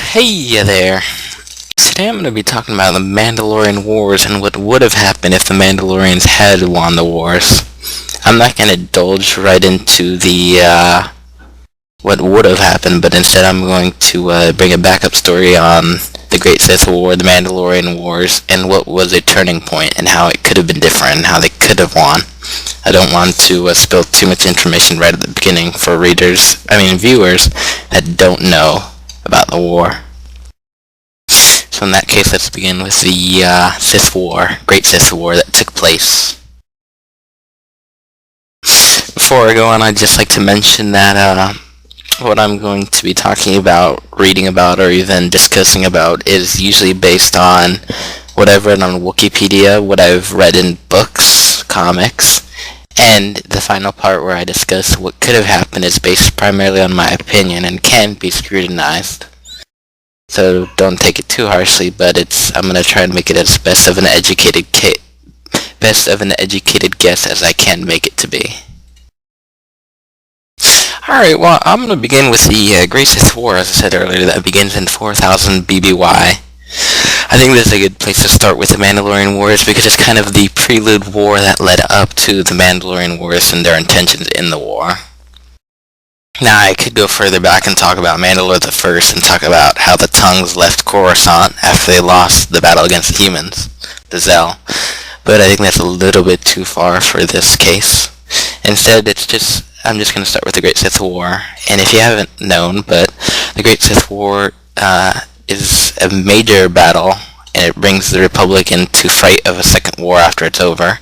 Hey there. Today I'm going to be talking about the Mandalorian Wars and what would have happened if the Mandalorians had won the wars. I'm not going to indulge right into the what would have happened, but instead I'm going to bring a backup story on the Great Sith War, the Mandalorian Wars, and what was a turning point and how it could have been different and how they could have won. I don't want to spill too much information right at the beginning for viewers that don't know about the war. So in that case, let's begin with the Sith War, Great Sith War that took place. Before I go on, I'd just like to mention that what I'm going to be talking about, reading about, or even discussing about is usually based on what I've read on Wikipedia, what I've read in books, comics, and the final part where I discuss what could have happened is based primarily on my opinion and can be scrutinized. So don't take it too harshly, but I'm going to try and make it as best of an educated guess as I can make it to be. Alright, well, I'm going to begin with the Great Sith War, as I said earlier, that begins in 4000 BBY. I think this is a good place to start with the Mandalorian Wars because it's kind of the prelude war that led up to the Mandalorian Wars and their intentions in the war. Now, I could go further back and talk about Mandalore the First and talk about how the Tongues left Coruscant after they lost the battle against the humans, the Zell, but I think that's a little bit too far for this case. Instead, I'm just going to start with the Great Sith War, and if you haven't known, but the Great Sith War is a major battle, and it brings the Republic into fight of a second war after it's over.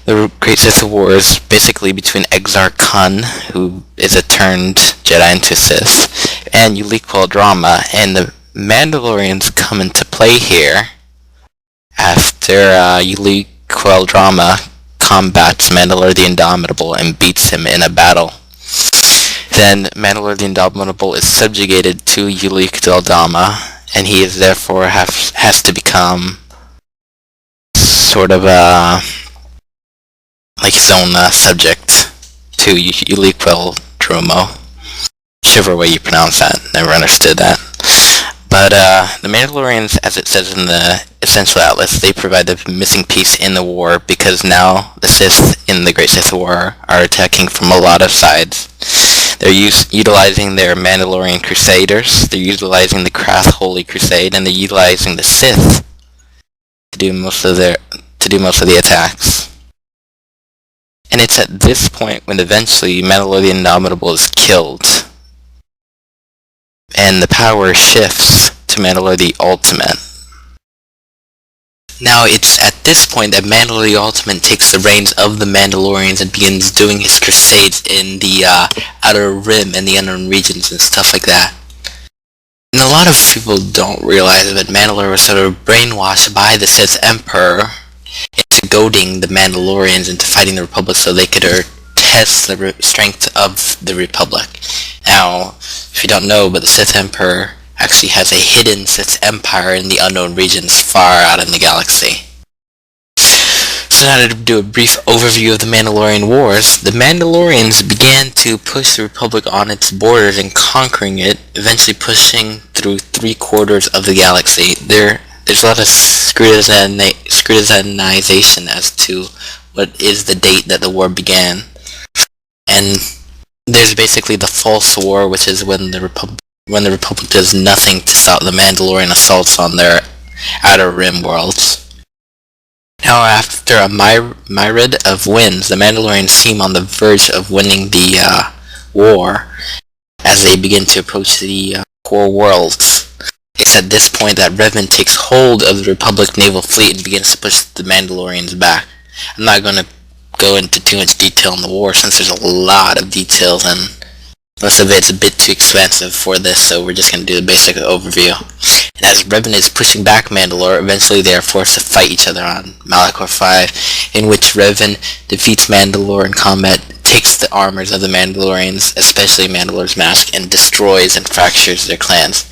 The Great Sith War is basically between Exar Kun, who is a turned Jedi into Sith, and Ulic Qel-Drama, and the Mandalorians come into play here after Ulic Qel-Drama combats Mandalore the Indomitable and beats him in a battle. Then Mandalore the Indomitable is subjugated to Ulic Qel-Drama, and he is therefore has to become sort of like his own subject to Ulic Qel-Droma. Whichever way you pronounce that, never understood that. But the Mandalorians, as it says in the Essential Atlas, they provide the missing piece in the war because now the Sith in the Great Sith War are attacking from a lot of sides. They're utilizing their Mandalorian Crusaders, they're utilizing the Krath Holy Crusade, and they're utilizing the Sith to do most of the attacks. And it's at this point when eventually Mandalore the Indomitable is killed, and the power shifts to Mandalore the Ultimate. Now it's at this point that Mandalore the Ultimate takes the reins of the Mandalorians and begins doing his crusades in the Outer Rim and the Unknown Regions and stuff like that. And a lot of people don't realize that Mandalore was sort of brainwashed by the Sith Emperor into goading the Mandalorians into fighting the Republic so they could test the strength of the Republic. Now, if you don't know, but the Sith Emperor actually has a hidden Sith Empire in the Unknown Regions far out in the galaxy. So now to do a brief overview of the Mandalorian Wars, the Mandalorians began to push the Republic on its borders and conquering it, eventually pushing through 3/4 of the galaxy. There's a lot of scrutinization as to what is the date that the war began. And there's basically the False War, which is when the Republic does nothing to stop the Mandalorian assaults on their Outer Rim worlds. Now, after a myriad of wins, the Mandalorians seem on the verge of winning the war as they begin to approach the core worlds. It's at this point that Revan takes hold of the Republic naval fleet and begins to push the Mandalorians back. I'm not going to go into too much detail in the war since there's a lot of details and most of it's a bit too expansive for this, so we're just going to do the basic overview. And as Revan is pushing back Mandalore, eventually they are forced to fight each other on Malachor 5, in which Revan defeats Mandalore in combat, takes the armors of the Mandalorians, especially Mandalore's mask, and destroys and fractures their clans.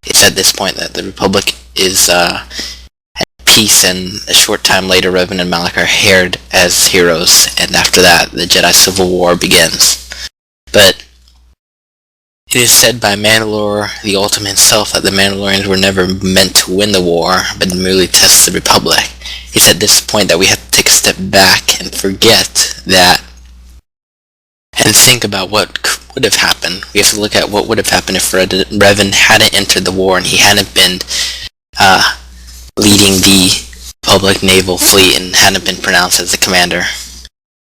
It's at this point that the Republic is at peace, and a short time later Revan and Malach are haired as heroes, and after that the Jedi Civil War begins. But It is said by Mandalore the Ultimate himself that the Mandalorians were never meant to win the war, but merely test the Republic. It's at this point that we have to take a step back and forget that, and think about what would have happened. We have to look at what would have happened if Revan hadn't entered the war and he hadn't been leading the Republic naval fleet and hadn't been pronounced as the commander.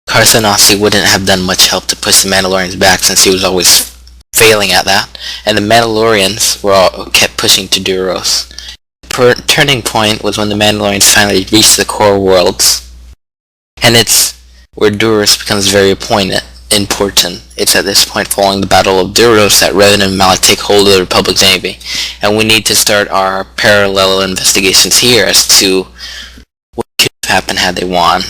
Carthanossi wouldn't have done much help to push the Mandalorians back, since he was always failing at that, and the Mandalorians kept pushing to Duros. The turning point was when the Mandalorians finally reached the core worlds, and it's where Duros becomes very important. It's at this point, following the Battle of Duros, that Revan and Malak take hold of the Republic's navy, and we need to start our parallel investigations here as to what could have happened had they won.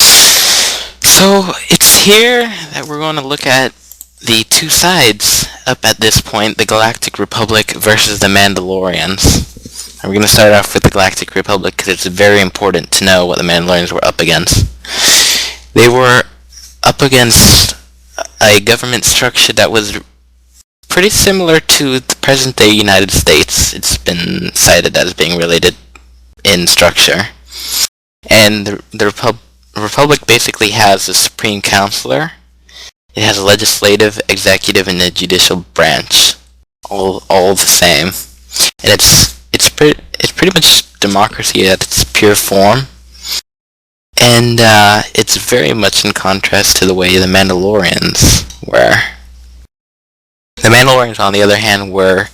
So it's here that we're going to look at the two sides up at this point, the Galactic Republic versus the Mandalorians. And we're going to start off with the Galactic Republic because it's very important to know what the Mandalorians were up against. They were up against a government structure that was pretty similar to the present-day United States. It's been cited as being related in structure. And the Republic basically has a Supreme Counselor. It has a legislative, executive, and a judicial branch, all the same. And it's pretty much democracy at its pure form. And it's very much in contrast to the way the Mandalorians were. The Mandalorians, on the other hand, were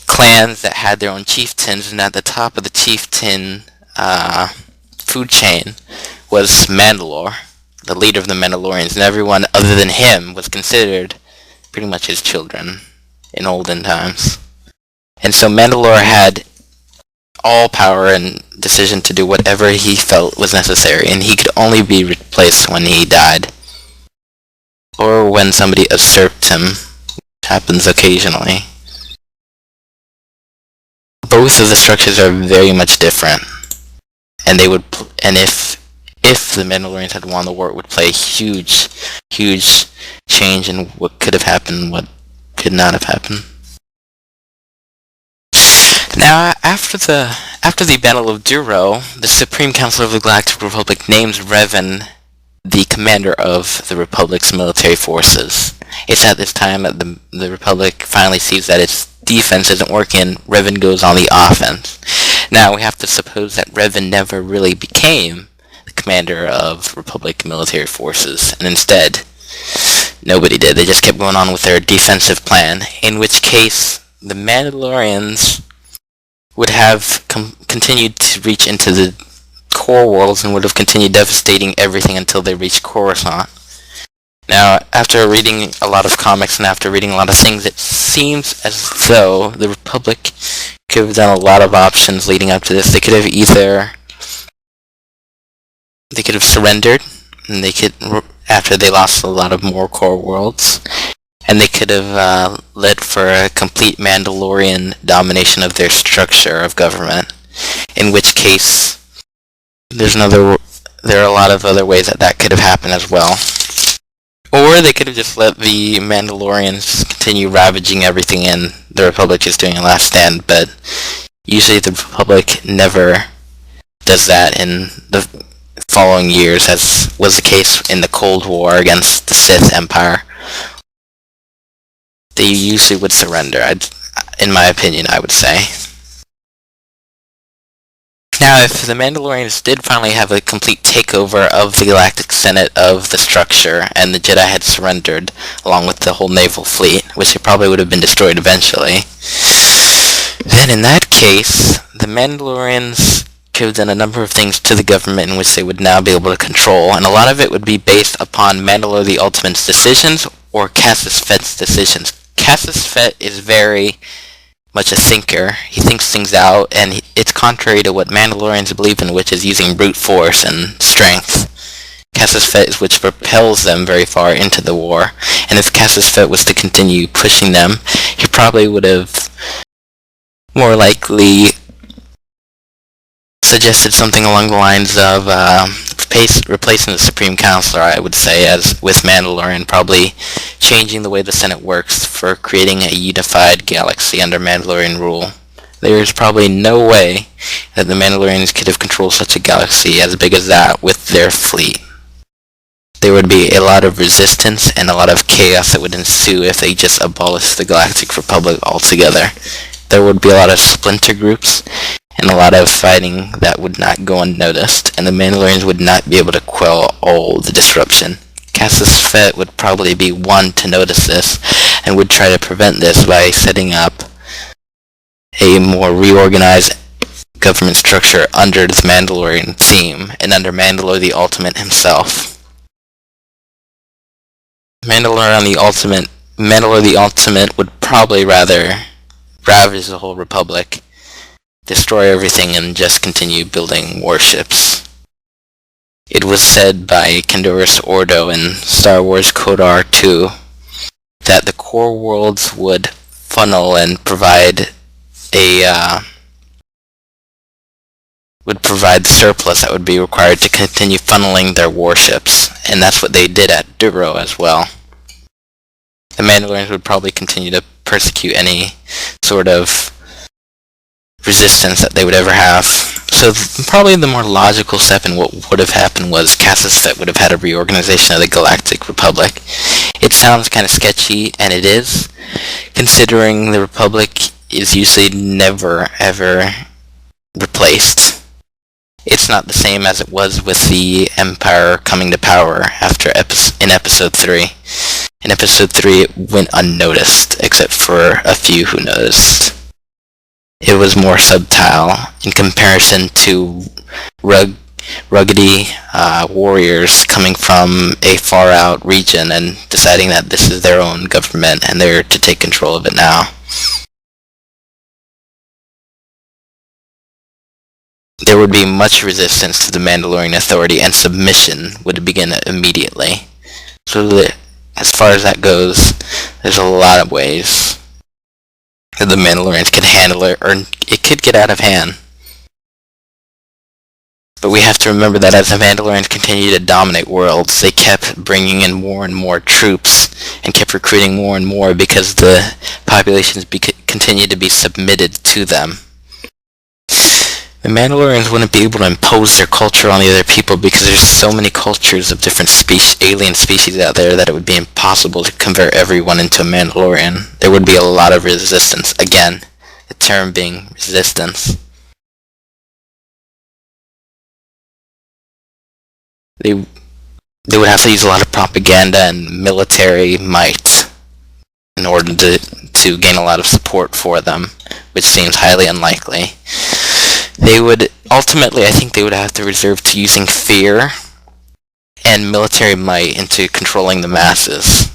clans that had their own chieftains, and at the top of the chieftain food chain was Mandalore, the leader of the Mandalorians, and everyone other than him was considered pretty much his children in olden times. And so Mandalore had all power and decision to do whatever he felt was necessary, and he could only be replaced when he died, or when somebody usurped him, which happens occasionally. Both of the structures are very much different, and if the Mandalorians had won the war, it would play a huge change in what could have happened, what could not have happened. Now, after the Battle of Duro, the Supreme Council of the Galactic Republic names Revan the commander of the Republic's military forces. It's at this time that the Republic finally sees that its defense isn't working. Revan goes on the offense. Now, we have to suppose that Revan never really became the commander of Republic military forces, and instead, nobody did. They just kept going on with their defensive plan, in which case the Mandalorians would have continued to reach into the core worlds and would have continued devastating everything until they reached Coruscant. Now, after reading a lot of comics and after reading a lot of things, it seems as though the Republic could have done a lot of options leading up to this. They could have surrendered, and after they lost a lot of more core worlds, and they could have led for a complete Mandalorian domination of their structure of government, in which case there are a lot of other ways that could have happened as well. Or they could have just let the Mandalorians continue ravaging everything and the Republic just doing a last stand, but usually the Republic never does that in the following years, as was the case in the Cold War against the Sith Empire. They usually would surrender, in my opinion, I would say. Now, if the Mandalorians did finally have a complete takeover of the Galactic Senate of the structure, and the Jedi had surrendered, along with the whole naval fleet, which they probably would have been destroyed eventually, then in that case, the Mandalorians could have done a number of things to the government in which they would now be able to control, and a lot of it would be based upon Mandalore the Ultimate's decisions or Cassius Fett's decisions. Cassius Fett is very much a thinker. He thinks things out, and it's contrary to what Mandalorians believe in, which is using brute force and strength. Cassius Fett is which propels them very far into the war, and if Cassius Fett was to continue pushing them, he probably would have more likely suggested something along the lines of replacing the Supreme Counselor, I would say, as with Mandalorian, probably changing the way the Senate works for creating a unified galaxy under Mandalorian rule. There's probably no way that the Mandalorians could have controlled such a galaxy as big as that with their fleet. There would be a lot of resistance and a lot of chaos that would ensue if they just abolished the Galactic Republic altogether. There would be a lot of splinter groups and a lot of fighting that would not go unnoticed, and the Mandalorians would not be able to quell all the disruption. Cassius Fett would probably be one to notice this, and would try to prevent this by setting up a more reorganized government structure under the Mandalorian theme, and under Mandalore the Ultimate himself. Mandalore the Ultimate would probably rather ravage the whole Republic, destroy everything, and just continue building warships. It was said by Candoris Ordo in Star Wars Code R2 that the core worlds would funnel and provide the surplus that would be required to continue funneling their warships, and that's what they did at Duro as well. The Mandalorians would probably continue to persecute any sort of resistance that they would ever have. So probably the more logical step in what would have happened was Cassius Fett would have had a reorganization of the Galactic Republic. It sounds kind of sketchy, and it is, considering the Republic is usually never ever replaced. It's not the same as it was with the Empire coming to power in Episode 3. In Episode 3 it went unnoticed, except for a few who noticed. It was more subtle in comparison to ruggedy warriors coming from a far-out region and deciding that this is their own government and they're to take control of it now. There would be much resistance to the Mandalorian authority, and submission would begin immediately. So as far as that goes, there's a lot of ways that the Mandalorians could handle it, or it could get out of hand. But we have to remember that as the Mandalorians continued to dominate worlds, they kept bringing in more and more troops, and kept recruiting more and more because the populations continued to be submitted to them. The Mandalorians wouldn't be able to impose their culture on the other people because there's so many cultures of different alien species out there that it would be impossible to convert everyone into a Mandalorian. There would be a lot of resistance. Again, the term being resistance. They would have to use a lot of propaganda and military might in order to gain a lot of support for them, which seems highly unlikely. They would, ultimately, I think they would have to resort to using fear and military might into controlling the masses.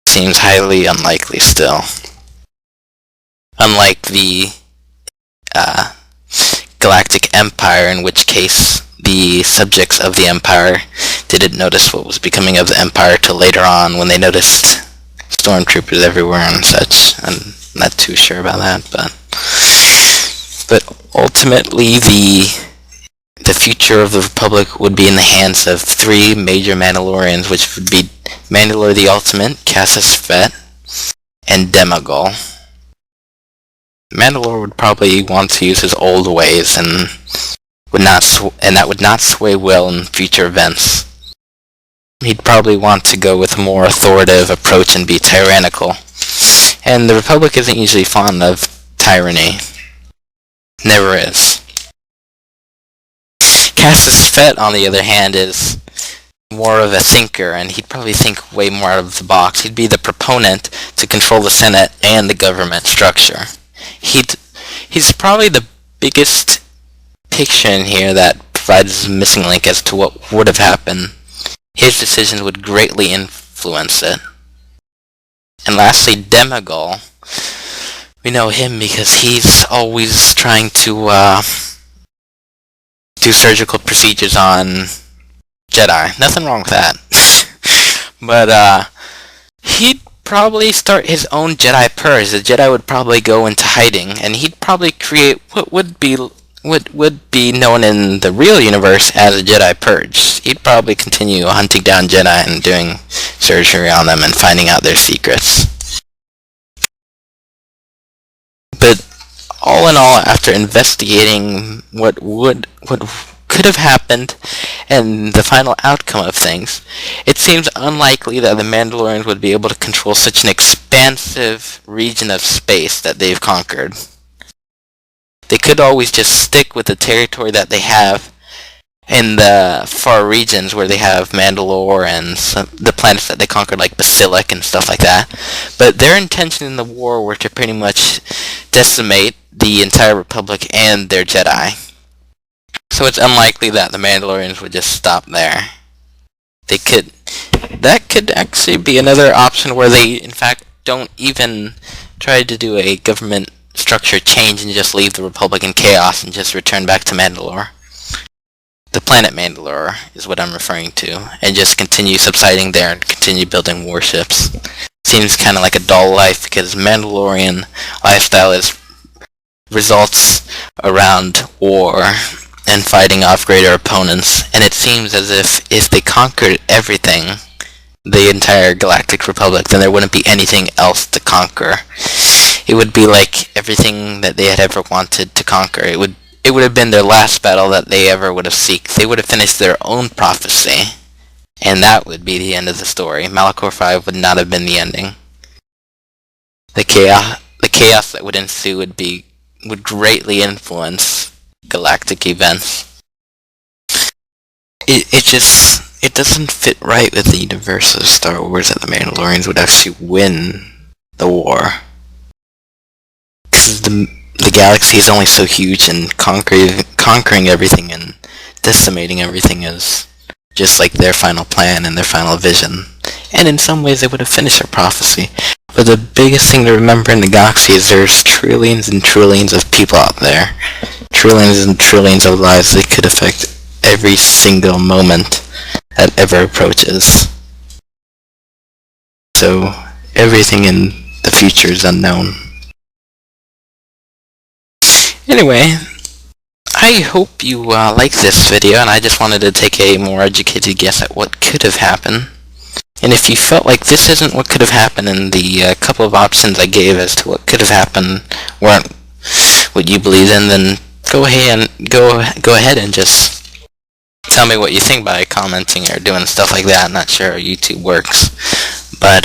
Seems highly unlikely still. Unlike the Galactic Empire, in which case the subjects of the Empire didn't notice what was becoming of the Empire till later on when they noticed stormtroopers everywhere and such. I'm not too sure about that, but ultimately the future of the Republic would be in the hands of three major Mandalorians, which would be Mandalore the Ultimate, Cassius Fett, and Demagol. Mandalore would probably want to use his old ways and that would not sway well in future events. He'd probably want to go with a more authoritative approach and be tyrannical. And the Republic isn't usually fond of tyranny. Never is. Cassius Fett, on the other hand, is more of a thinker, and he'd probably think way more out of the box. He'd be the proponent to control the Senate and the government structure. He's probably the biggest picture in here that provides a missing link as to what would have happened. His decisions would greatly influence it. And lastly, Demagol. We know him because he's always trying to do surgical procedures on Jedi. Nothing wrong with that. But he'd probably start his own Jedi purge. The Jedi would probably go into hiding, and he'd probably create what would be would be known in the real universe as a Jedi Purge. He'd probably continue hunting down Jedi and doing surgery on them and finding out their secrets. But all in all, after investigating what could have happened and the final outcome of things, it seems unlikely that the Mandalorians would be able to control such an expansive region of space that they've conquered. They could always just stick with the territory that they have in the far regions where they have Mandalore and the planets that they conquered, like Basilic and stuff like that. But their intention in the war were to pretty much decimate the entire Republic and their Jedi. So it's unlikely that the Mandalorians would just stop there. That could actually be another option where they, in fact, don't even try to do a government structure change and just leave the Republic in chaos and just return back to Mandalore. The planet Mandalore is what I'm referring to, and just continue subsiding there and continue building warships. Seems kind of like a dull life because Mandalorian lifestyle results around war and fighting off greater opponents, and it seems as if they conquered everything, the entire Galactic Republic, then there wouldn't be anything else to conquer. It would be like everything that they had ever wanted to conquer. It would have been their last battle that they ever would have seeked. They would have finished their own prophecy, and that would be the end of the story. Malachor 5 would not have been the ending. The chaos that would ensue would greatly influence galactic events. It doesn't fit right with the universe of Star Wars that the Mandalorians would actually win the war. Because the galaxy is only so huge, and conquering everything and decimating everything is just like their final plan and their final vision. And in some ways they would have finished their prophecy. But the biggest thing to remember in the galaxy is there's trillions and trillions of people out there. Trillions and trillions of lives that could affect every single moment that ever approaches. So everything in the future is unknown. Anyway, I hope you like this video, and I just wanted to take a more educated guess at what could have happened. And if you felt like this isn't what could have happened, and the couple of options I gave as to what could have happened weren't what you believe in, then go ahead and just tell me what you think by commenting or doing stuff like that. I'm not sure how YouTube works, but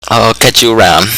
I'll catch you around.